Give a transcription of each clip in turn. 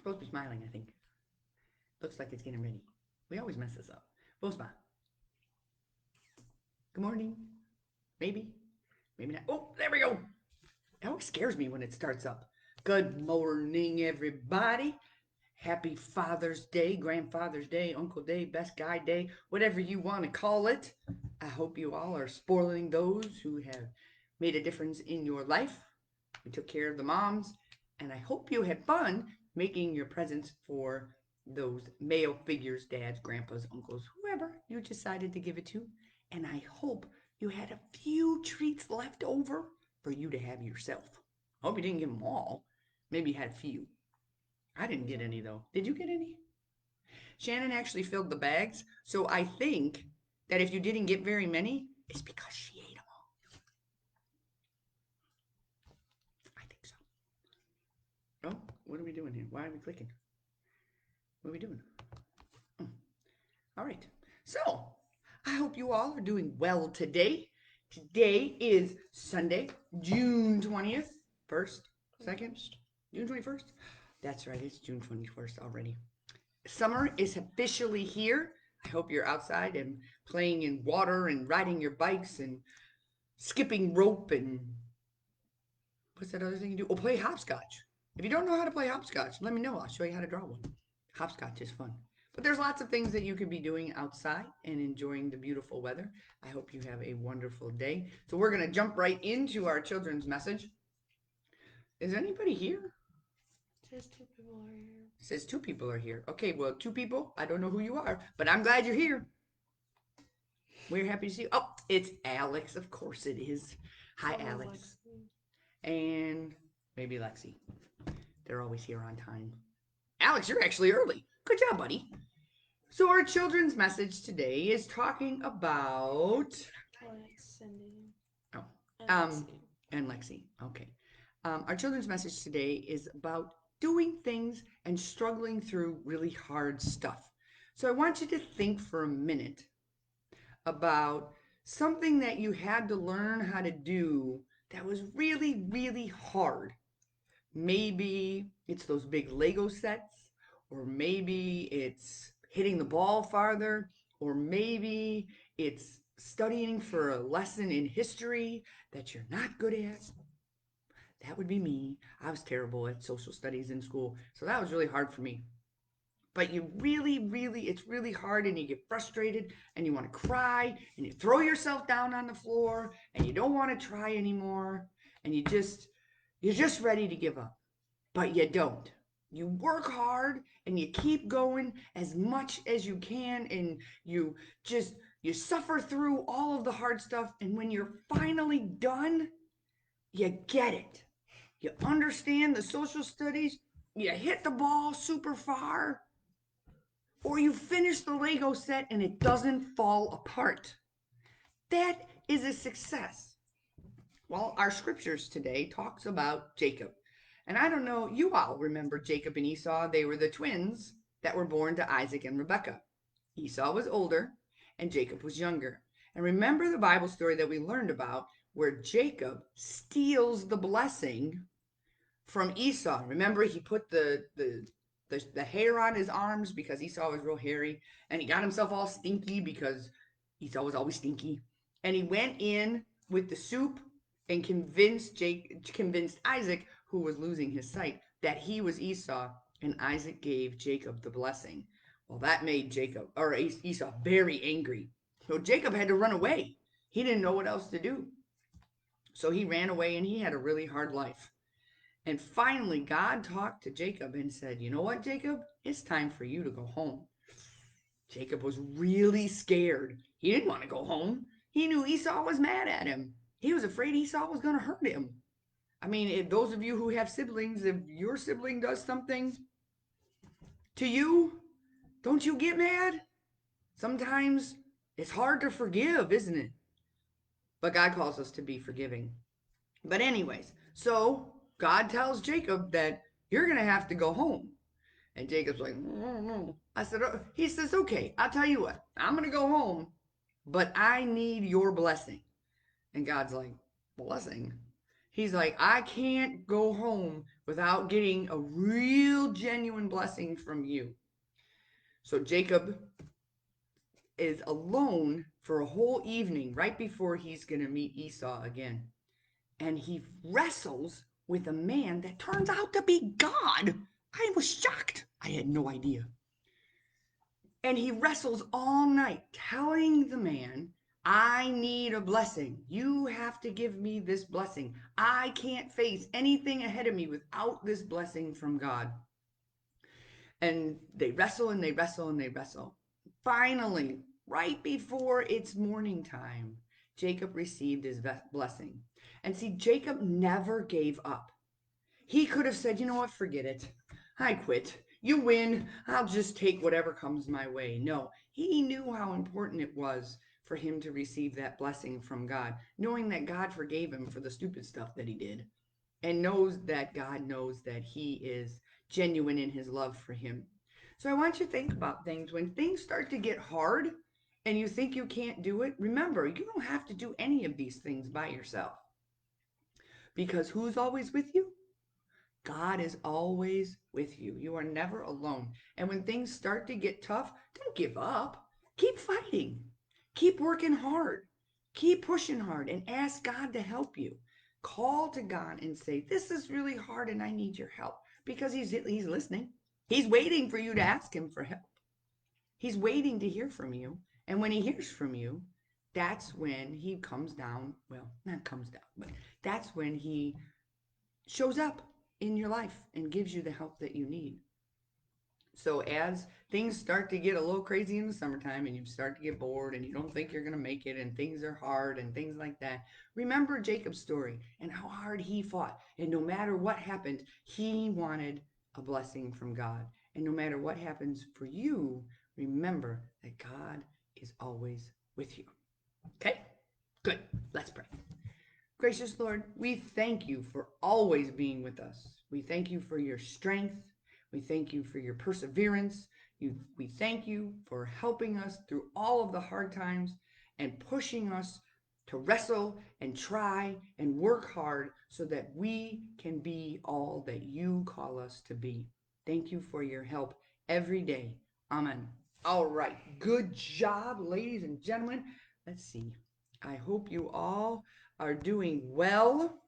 Supposed to be smiling, I think. Looks like it's getting ready. We always mess this up. We'll smile. Good morning. Maybe. Maybe not. Oh, there we go. It always scares me when it starts up. Good morning, everybody. Happy Father's Day, Grandfather's Day, Uncle Day, Best Guy Day, whatever you want to call it. I hope you all are spoiling those who have made a difference in your life. We took care of the moms, and I hope you had fun making your presents for those male figures, dads, grandpas, uncles, whoever you decided to give it to. And I hope you had a few treats left over for you to have yourself. I hope you didn't give them all. Maybe you had a few. I didn't get any though. Did you get any? Shannon actually filled the bags, so I think that if you didn't get very many, it's because she ate them all. I think so. Oh, what are we doing here? Why are we clicking? What are we doing? Oh, all right. So, I hope you all are doing well today. Today is Sunday, June 20th, 1st, 2nd, June 21st. That's right, it's June 21st already. Summer is officially here. I hope you're outside and playing in water and riding your bikes and skipping rope and what's that other thing you do? Oh, play hopscotch. If you don't know how to play hopscotch, let me know. I'll show you how to draw one. Hopscotch is fun. But there's lots of things that you could be doing outside and enjoying the beautiful weather. I hope you have a wonderful day. So we're going to jump right into our children's message. Is anybody here? Says two people are here. It says two people are here. Okay, well, two people. I don't know who you are, but I'm glad you're here. We're happy to see you. Oh, it's Alex. Of course it is. Hi, So is Alex. Lexi. And maybe Lexi. They're always here on time. Alex, you're actually early. Good job, buddy. So, our children's message today is talking about. Lex, Cindy, Oh, and um, Lexi. and Lexi. Okay. Our children's message today is about doing things and struggling through really hard stuff. So, I want you to think for a minute about something that you had to learn how to do that was really, really hard. Maybe it's those big Lego sets, or maybe it's hitting the ball farther, or maybe it's studying for a lesson in history that you're not good at. That would be me. I was terrible at social studies in school, so that was really hard for me. But you really, really, it's really hard and you get frustrated and you want to cry and you throw yourself down on the floor and you don't want to try anymore and you're just ready to give up. But you don't. You work hard and you keep going as much as you can and just you suffer through all of the hard stuff and when you're finally done, you get it. You understand the social studies, you hit the ball super far, or you finish the Lego set and it doesn't fall apart. That is a success. Well, our scriptures today talks about Jacob. And I don't know, you all remember Jacob and Esau. They were the twins that were born to Isaac and Rebekah. Esau was older and Jacob was younger. And remember the Bible story that we learned about where Jacob steals the blessing from Esau. Remember, he put the hair on his arms because Esau was real hairy, and he got himself all stinky because Esau was always stinky. And he went in with the soup and convinced Isaac, who was losing his sight, that he was Esau, and Isaac gave Jacob the blessing. Well, that made Jacob or Esau very angry. So Jacob had to run away. He didn't know what else to do. So he ran away and he had a really hard life. And finally, God talked to Jacob and said, "You know what, Jacob? It's time for you to go home." Jacob was really scared. He didn't want to go home. He knew Esau was mad at him. He was afraid Esau was going to hurt him. I mean, if those of you who have siblings, if your sibling does something to you, don't you get mad? Sometimes it's hard to forgive, isn't it? But God calls us to be forgiving. But, anyways, so God tells Jacob that you're going to have to go home. And Jacob's like, "No, no." I said, "Oh." He says, "Okay, I'll tell you what. I'm going to go home, but I need your blessing." And God's like, "Blessing?" He's like, I can't go home without getting a real genuine blessing from you. So Jacob is alone for a whole evening right before he's going to meet Esau again. And he wrestles with a man that turns out to be God. I was shocked. I had no idea. And he wrestles all night, telling the man, I need a blessing. You have to give me this blessing. I can't face anything ahead of me without this blessing from God. And they wrestle and they wrestle and they wrestle. Finally, right before it's morning time, Jacob received his blessing. And see, Jacob never gave up. He could have said, you know what, forget it. I quit. You win. I'll just take whatever comes my way. No, he knew how important it was for him to receive that blessing from God, knowing that God forgave him for the stupid stuff that he did, and knows that God knows that he is genuine in his love for him. So I want you to think about things. When things start to get hard and you think you can't do it, remember, you don't have to do any of these things by yourself. Because who's always with you? God is always with you. You are never alone. And when things start to get tough, don't give up. Keep fighting. Keep working hard. Keep pushing hard and ask God to help you. Call to God and say, this is really hard and I need your help, because he's listening. He's waiting for you to ask him for help. He's waiting to hear from you. And when he hears from you, that's when he comes down. Well, not comes down, but that's when he shows up in your life and gives you the help that you need. So as things start to get a little crazy in the summertime and you start to get bored and you don't think you're going to make it and things are hard and things like that, remember Jacob's story and how hard he fought. And no matter what happened, he wanted a blessing from God. And no matter what happens for you, remember that God is always with you. Okay? Good. Let's pray. Gracious Lord, we thank you for always being with us. We thank you for your strength. We thank you for your perseverance. We thank you for helping us through all of the hard times and pushing us to wrestle and try and work hard so that we can be all that you call us to be. Thank you for your help every day. Amen. All right. Good job, ladies and gentlemen. Let's see. I hope you all are doing well.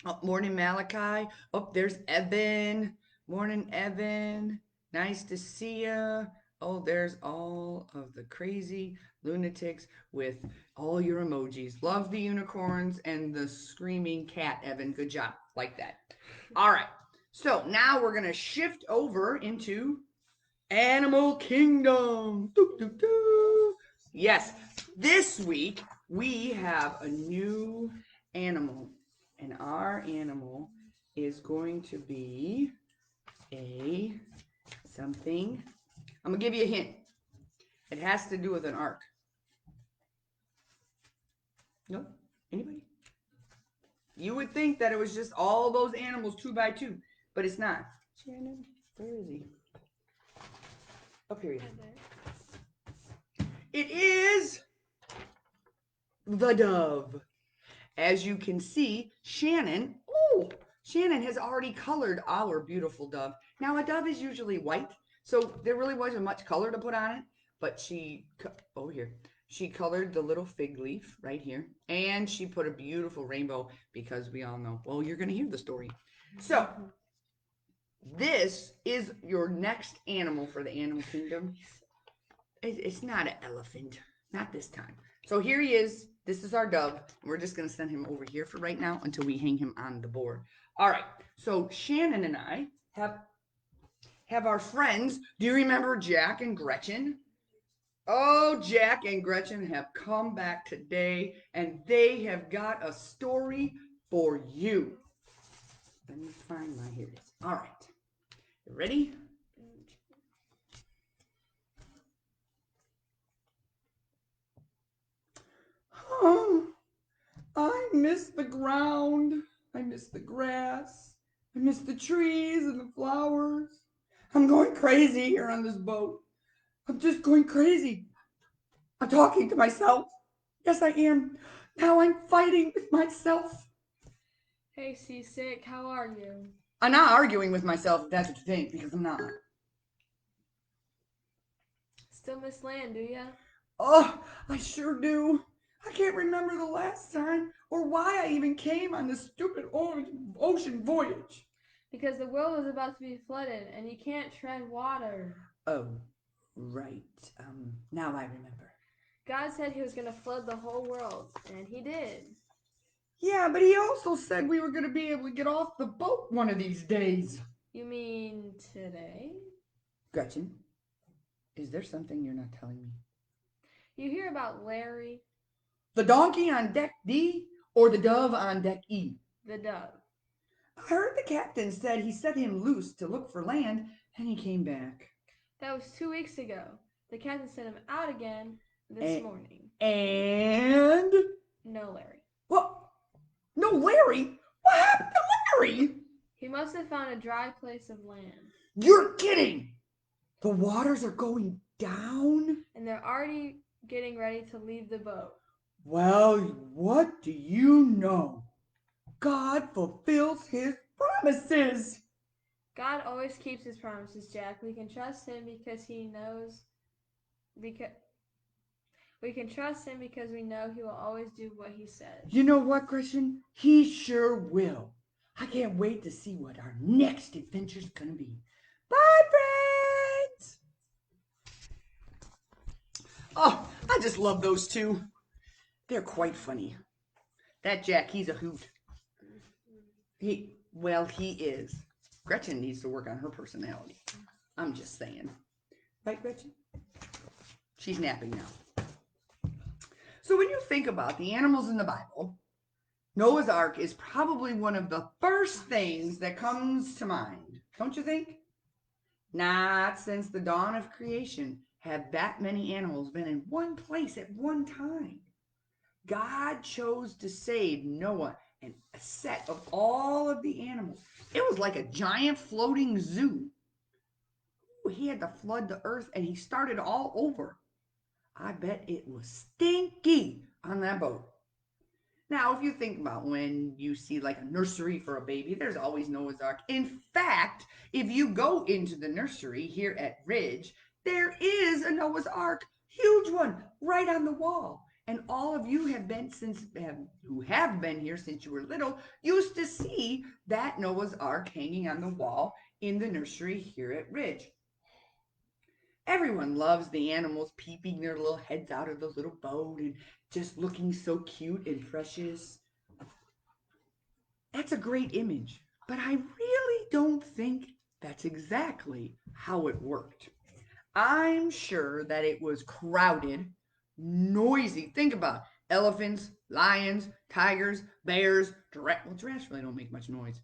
Oh, morning, Malachi. Oh, there's Evan. Morning, Evan. Nice to see you. Oh, there's all of the crazy lunatics with all your emojis. Love the unicorns and the screaming cat, Evan. Good job. Like that. All right. So now we're going to shift over into Animal Kingdom. Doo, doo, doo. Yes, this week we have a new animal, and our animal is going to be a something. I'm gonna give you a hint. It has to do with an ark. No? Anybody? You would think that it was just all those animals 2 by 2, but it's not. Shannon, where is he? Up here. It is the dove. As you can see, Shannon has already colored our beautiful dove. Now, a dove is usually white, so there really wasn't much color to put on it, but she colored the little fig leaf right here, and she put a beautiful rainbow because we all know, well, you're going to hear the story. So, this is your next animal for the animal kingdom. It's not an elephant, not this time. So here he is. This is our dove. We're just going to send him over here for right now until we hang him on the board. All right. So Shannon and I have our friends. Do you remember Jack and Gretchen? Oh, Jack and Gretchen have come back today, and they have got a story for you. Let me find my, here it is. All right. You ready? Oh, I miss the ground. I miss the grass. I miss the trees and the flowers. I'm going crazy here on this boat. I'm just going crazy. I'm talking to myself. Yes, I am. Now I'm fighting with myself. Hey, Seasick, how are you? I'm not arguing with myself if that's what you think, because I'm not. Still miss land, do ya? Oh, I sure do. I can't remember the last time or why I even came on this stupid ocean voyage. Because the world is about to be flooded and you can't tread water. Oh, right. Now I remember. God said he was going to flood the whole world, and he did. Yeah, but he also said we were going to be able to get off the boat one of these days. You mean today? Gretchen, is there something you're not telling me? You hear about Larry, The donkey on deck D or the dove on deck E? the dove? I heard the captain said he set him loose to look for land and he came back. That was 2 weeks ago. The captain sent him out again this morning. And No, Larry. what? No, Larry? What happened to Larry? He must have found a dry place of land. You're kidding! The waters are going down? And they're already getting ready to leave the boat. Well, what do you know? God fulfills his promises. God always keeps his promises, Jack. We can trust him because he knows. Because we can trust him because we know he will always do what he says. You know what, Christian? He sure will. I can't wait to see what our next adventure's gonna be. Bye, friends! Oh, I just love those two. They're quite funny. That Jack, he's a hoot. He is. Gretchen needs to work on her personality. I'm just saying. Right, Gretchen? She's napping now. So when you think about the animals in the Bible, Noah's Ark is probably one of the first things that comes to mind, don't you think? Not since the dawn of creation have that many animals been in one place at one time. God chose to save Noah and a set of all of the animals. It was like a giant floating zoo. He had to flood the earth and he started all over. I bet it was stinky on that boat. Now, if you think about when you see like a nursery for a baby, there's always Noah's Ark. In fact, if you go into the nursery here at Ridge, there is a Noah's Ark, huge one, right on the wall. And all of you have been who have been here since you were little, used to see that Noah's Ark hanging on the wall in the nursery here at Ridge. Everyone loves the animals peeping their little heads out of the little boat and just looking so cute and precious. That's a great image, but I really don't think that's exactly how it worked. I'm sure that it was crowded, noisy. Think about it. Elephants, lions, tigers, bears, giraffes. Well, giraffes really don't make much noise.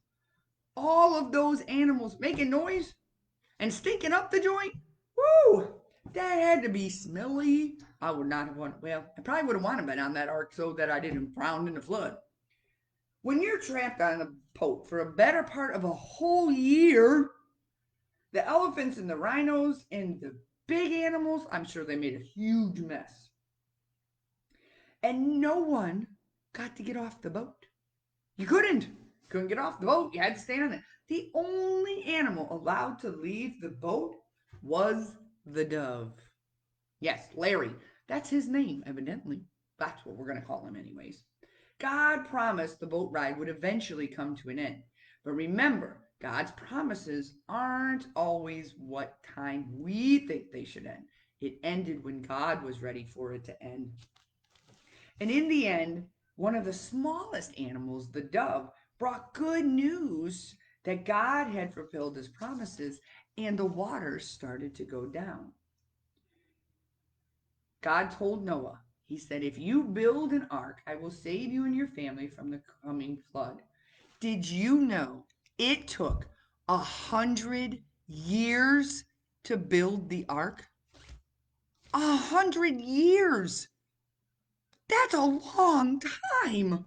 All of those animals making noise and stinking up the joint. Woo! That had to be smelly. I would not have wanted, well, I probably would have wanted to been on that ark so that I didn't drown in the flood. When you're trapped on a boat for a better part of a whole year, the elephants and the rhinos and the big animals, I'm sure they made a huge mess. And no one got to get off the boat. You couldn't get off the boat. You had to stay on it. The only animal allowed to leave the boat was the dove. Yes, Larry. That's his name, evidently. That's what we're going to call him, anyways. God promised the boat ride would eventually come to an end. But remember, God's promises aren't always what time we think they should end. It ended when God was ready for it to end. And in the end, one of the smallest animals, the dove, brought good news that God had fulfilled his promises and the waters started to go down. God told Noah, he said, if you build an ark, I will save you and your family from the coming flood. Did you know it took 100 years to build the ark? 100 years. That's a long time.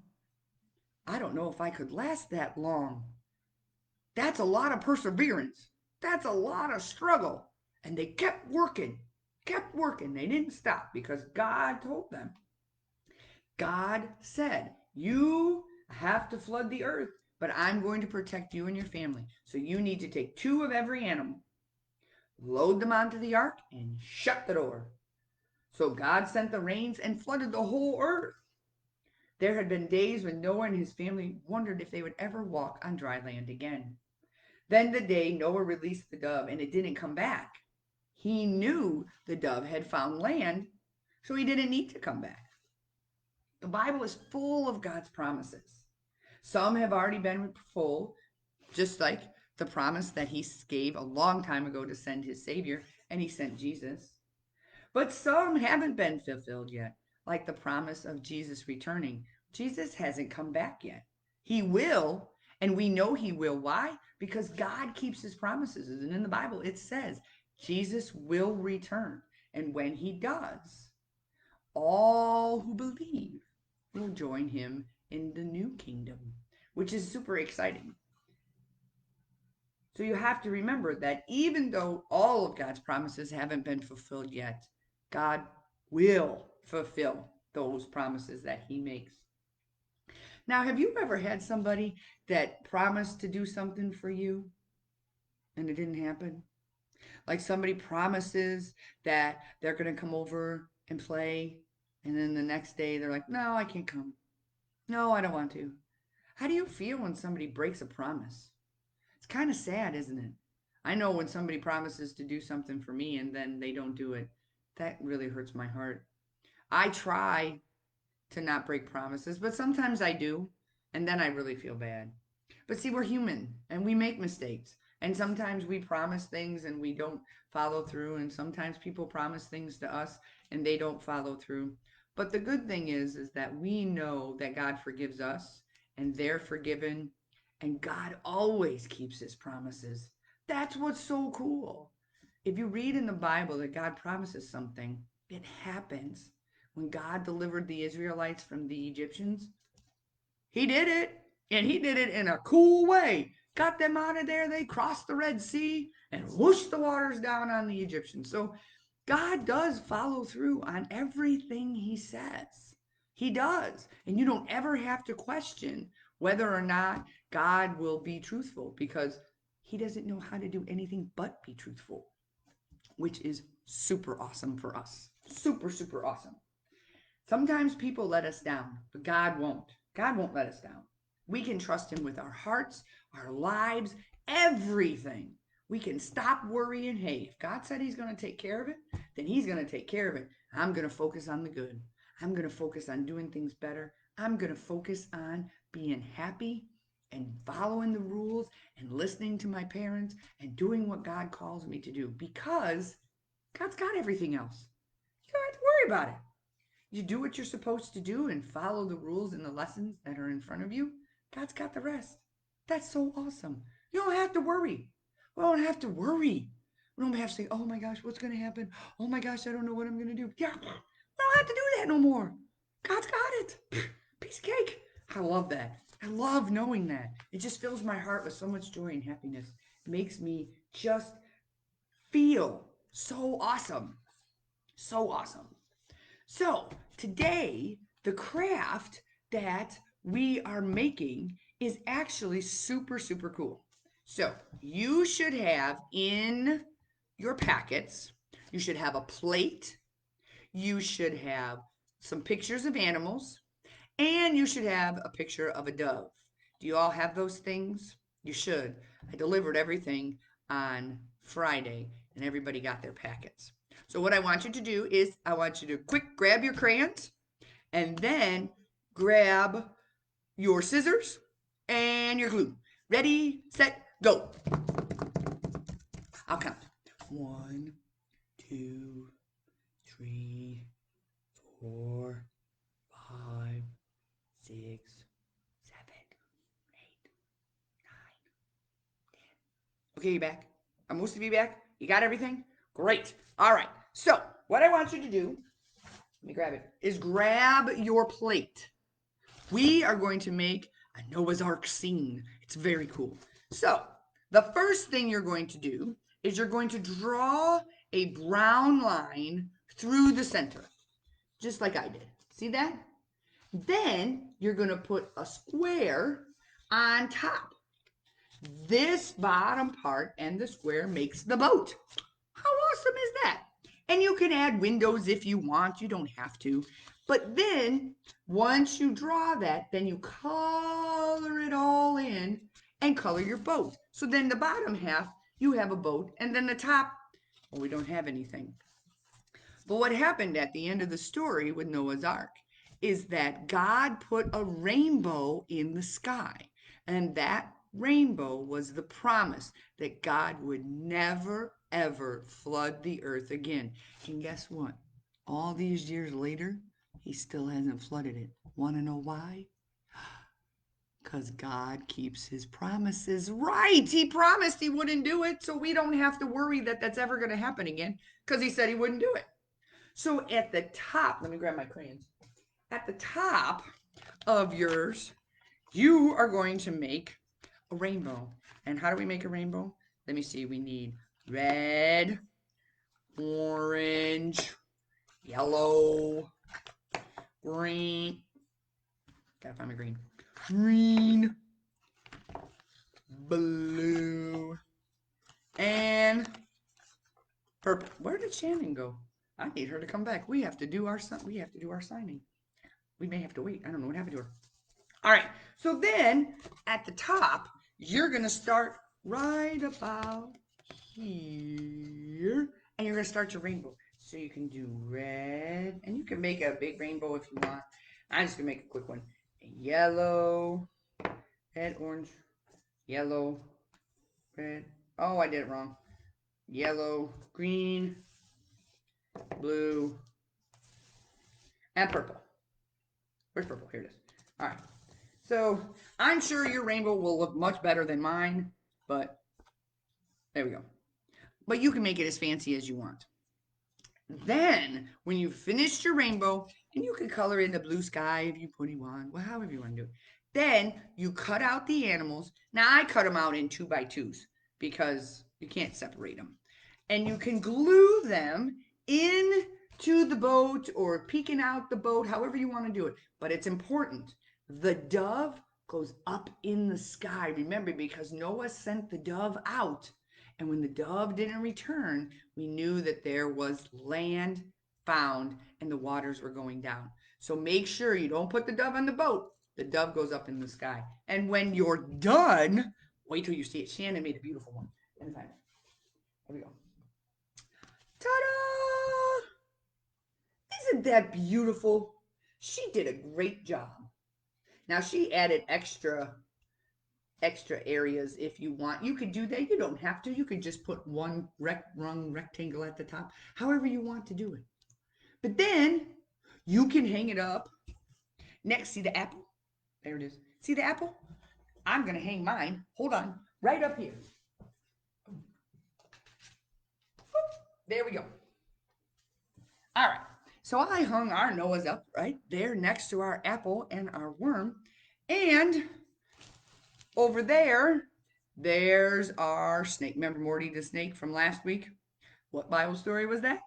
I don't know if I could last that long. That's a lot of perseverance. That's a lot of struggle. And they kept working. They didn't stop because God told them. God said, you have to flood the earth but I'm going to protect you and your family. So you need to take 2 of every animal, load them onto the ark, and shut the door. So God sent the rains and flooded the whole earth. There had been days when Noah and his family wondered if they would ever walk on dry land again. Then the day Noah released the dove and it didn't come back. He knew the dove had found land, so he didn't need to come back. The Bible is full of God's promises. Some have already been fulfilled, just like the promise that he gave a long time ago to send his Savior, and he sent Jesus. But some haven't been fulfilled yet, like the promise of Jesus returning. Jesus hasn't come back yet. He will, and we know he will. Why? Because God keeps his promises. And in the Bible, it says Jesus will return. And when he does, all who believe will join him in the new kingdom, which is super exciting. So you have to remember that even though all of God's promises haven't been fulfilled yet, God will fulfill those promises that he makes. Now, have you ever had somebody that promised to do something for you and it didn't happen? Like somebody promises that they're going to come over and play, and then the next day they're like, no, I can't come. No, I don't want to. How do you feel when somebody breaks a promise? It's kind of sad, isn't it? I know when somebody promises to do something for me and then they don't do it, that really hurts my heart. I try to not break promises, but sometimes I do, and then I really feel bad. But see, we're human and we make mistakes. And sometimes we promise things and we don't follow through, and sometimes people promise things to us and they don't follow through. But the good thing is that we know that God forgives us and they're forgiven, and God always keeps his promises. That's what's so cool. If you read in the Bible that God promises something, it happens. When God delivered the Israelites from the Egyptians, he did it. And he did it in a cool way. Got them out of there. They crossed the Red Sea and whooshed the waters down on the Egyptians. So God does follow through on everything he says. He does. And you don't ever have to question whether or not God will be truthful, because he doesn't know how to do anything but be truthful, which is super awesome for us. Super, super awesome. Sometimes people let us down, but God won't. God won't let us down. We can trust him with our hearts, our lives, everything. We can stop worrying. Hey, if God said he's going to take care of it, then he's going to take care of it. I'm going to focus on the good. I'm going to focus on doing things better. I'm going to focus on being happy and following the rules and listening to my parents and doing what God calls me to do, because God's got everything else. You don't have to worry about it. You do what you're supposed to do and follow the rules and the lessons that are in front of you. God's got the rest. That's so awesome. You don't have to worry. We don't have to worry. We don't have to say, oh my gosh, what's going to happen? Oh my gosh, I don't know what I'm going to do. Yeah, we don't have to do that no more. God's got it. Piece of cake. I love that. I love knowing that. It just fills my heart with so much joy and happiness. It makes me just feel so awesome. So awesome. So today, the craft that we are making is actually super, super cool. So you should have in your packets, you should have a plate, you should have some pictures of animals, and you should have a picture of a dove. Do you all have those things? You should. I delivered everything on Friday, and everybody got their packets. So what I want you to do is I want you to quick grab your crayons and then grab your scissors and your glue. Ready, set, go. I'll count. 1, 2, 3, 4, 5, 6, 7, 8, 9, 10. Okay, you back? Are most of you back? You got everything? Great. All right. So what I want you to do, let me grab it, is grab your plate. We are going to make a Noah's Ark scene. It's very cool. So the first thing you're going to do is you're going to draw a brown line through the center, just like I did. See that? Then you're going to put a square on top. This bottom part and the square makes the boat. How awesome is that? And you can add windows if you want. You don't have to. But then, once you draw that, then you color it all in and color your boat. So then the bottom half, you have a boat. And then the top, well, we don't have anything. But what happened at the end of the story with Noah's Ark is that God put a rainbow in the sky. And that rainbow was the promise that God would never, ever flood the earth again. And guess what? All these years later, he still hasn't flooded it. Want to know why? Because God keeps his promises. Right. He promised he wouldn't do it. So we don't have to worry that that's ever going to happen again because he said he wouldn't do it. So at the top, let me grab my crayons. At the top of yours, you are going to make a rainbow. And how do we make a rainbow? Let me see. We need red, orange, yellow, green. Gotta find my green. Green, blue, and purple. Where did Shannon go? I need her to come back. We have to do our signing. We may have to wait. I don't know what happened to her. All right. So then at the top, you're going to start right about here. And you're going to start your rainbow. So you can do red. And you can make a big rainbow if you want. I'm just going to make a quick one. Yellow, red, orange, yellow, red. Oh, I did it wrong. Yellow, green, blue, and purple. Where's purple? Here it is. All right. So I'm sure your rainbow will look much better than mine, but there we go. But you can make it as fancy as you want. Then, when you've finished your rainbow, and you can color in the blue sky if you put it on, well, however you want to do it. Then you cut out the animals. Now I cut them out in 2x2s because you can't separate them. And you can glue them into the boat or peeking out the boat, however you want to do it. But it's important. The dove goes up in the sky. Remember, because Noah sent the dove out. And when the dove didn't return, we knew that there was land found and the waters were going down. So make sure you don't put the dove on the boat. The dove goes up in the sky. And when you're done, wait till you see it. Shannon made a beautiful one. Let me find it. Here we go. Ta-da! Isn't that beautiful? She did a great job. Now she added extra areas if you want. You could do that. You don't have to. You could just put one rectangle at the top, however you want to do it. But then you can hang it up next. See the apple? There it is. See the apple? I'm going to hang mine. Hold on. Right up here. There we go. All right. So I hung our Noah's up right there next to our apple and our worm. And over there, there's our snake. Remember Morty the snake from last week? What Bible story was that?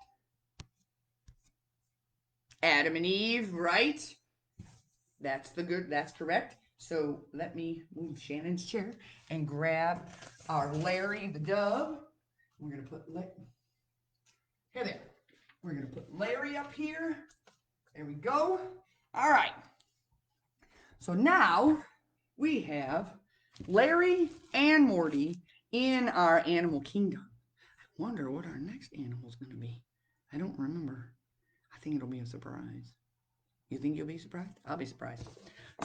Adam and Eve, right? That's correct. So let me move Shannon's chair and grab our Larry the dove. We're going to put here there. We're going to put Larry up here. There we go. All right. So now we have Larry and Morty in our animal kingdom. I wonder what our next animal is going to be. I don't remember. I think it'll be a surprise. You think you'll be surprised? I'll be surprised.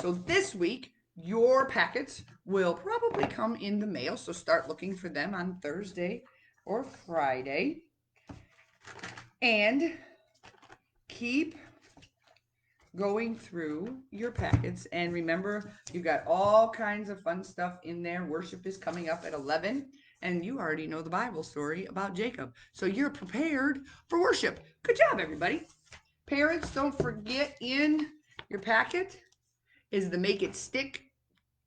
So this week, your packets will probably come in the mail. So start looking for them on Thursday or Friday. And keep going through your packets. And remember, you got all kinds of fun stuff in there. Worship is coming up at 11. And you already know the Bible story about Jacob. So you're prepared for worship. Good job, everybody. Parents, don't forget in your packet is the Make It Stick.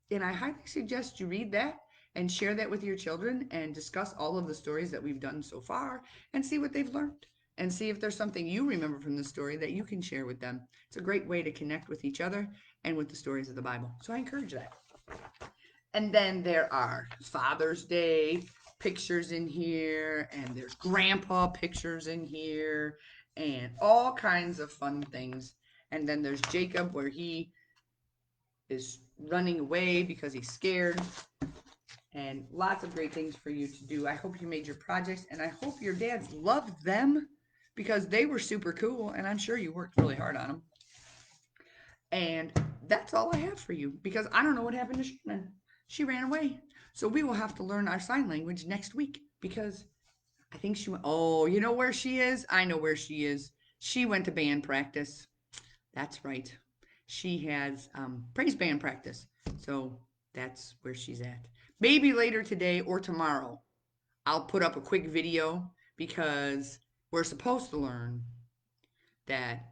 And I highly suggest you read that and share that with your children and discuss all of the stories that we've done so far and see what they've learned and see if there's something you remember from the story that you can share with them. It's a great way to connect with each other and with the stories of the Bible. So I encourage that. And then there are Father's Day pictures in here, and there's grandpa pictures in here, and all kinds of fun things. And then there's Jacob, where he is running away because he's scared, and lots of great things for you to do. I hope you made your projects, and I hope your dads loved them because they were super cool, and I'm sure you worked really hard on them. And that's all I have for you because I don't know what happened to Shannon. She ran away. So we will have to learn our sign language next week because I think she went. Oh, you know where she is? I know where she is. She went to band practice. That's right. She has praise band practice. So that's where she's at. Maybe later today or tomorrow, I'll put up a quick video because we're supposed to learn that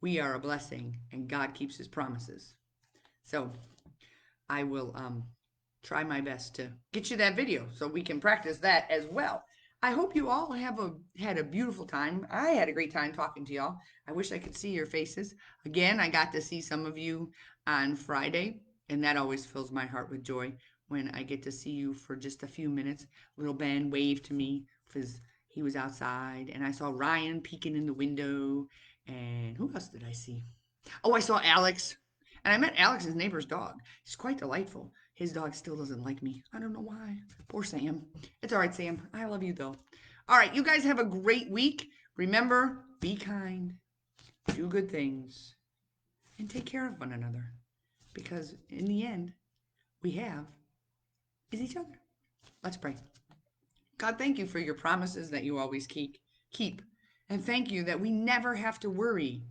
we are a blessing and God keeps his promises. So I will try my best to get you that video so we can practice that as well. I hope you all had a beautiful time. I had a great time talking to y'all. I wish I could see your faces. Again, I got to see some of you on Friday, and that always fills my heart with joy when I get to see you for just a few minutes. Little Ben waved to me because he was outside, and I saw Ryan peeking in the window. And who else did I see? Oh, I saw Alex. And I met Alex's neighbor's dog. He's quite delightful. His dog still doesn't like me. I don't know why. Poor Sam. It's all right, Sam. I love you, though. All right, you guys have a great week. Remember, be kind, do good things, and take care of one another. Because in the end, we have is each other. Let's pray. God, thank you for your promises that you always keep. And thank you that we never have to worry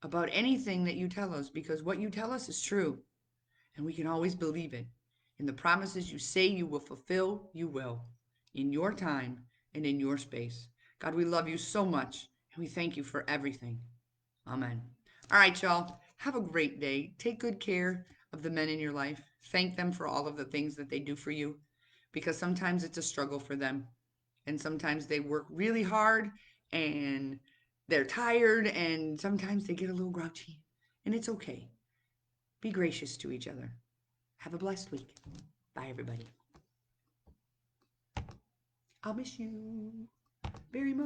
about anything that you tell us because what you tell us is true. And we can always believe it. In the promises you say you will fulfill, you will, in your time and in your space. God, we love you so much, and we thank you for everything. Amen. All right, y'all. Have a great day. Take good care of the men in your life. Thank them for all of the things that they do for you, because sometimes it's a struggle for them. And sometimes they work really hard and they're tired, and sometimes they get a little grouchy. And it's okay. Be gracious to each other. Have a blessed week. Bye, everybody. I'll miss you very much.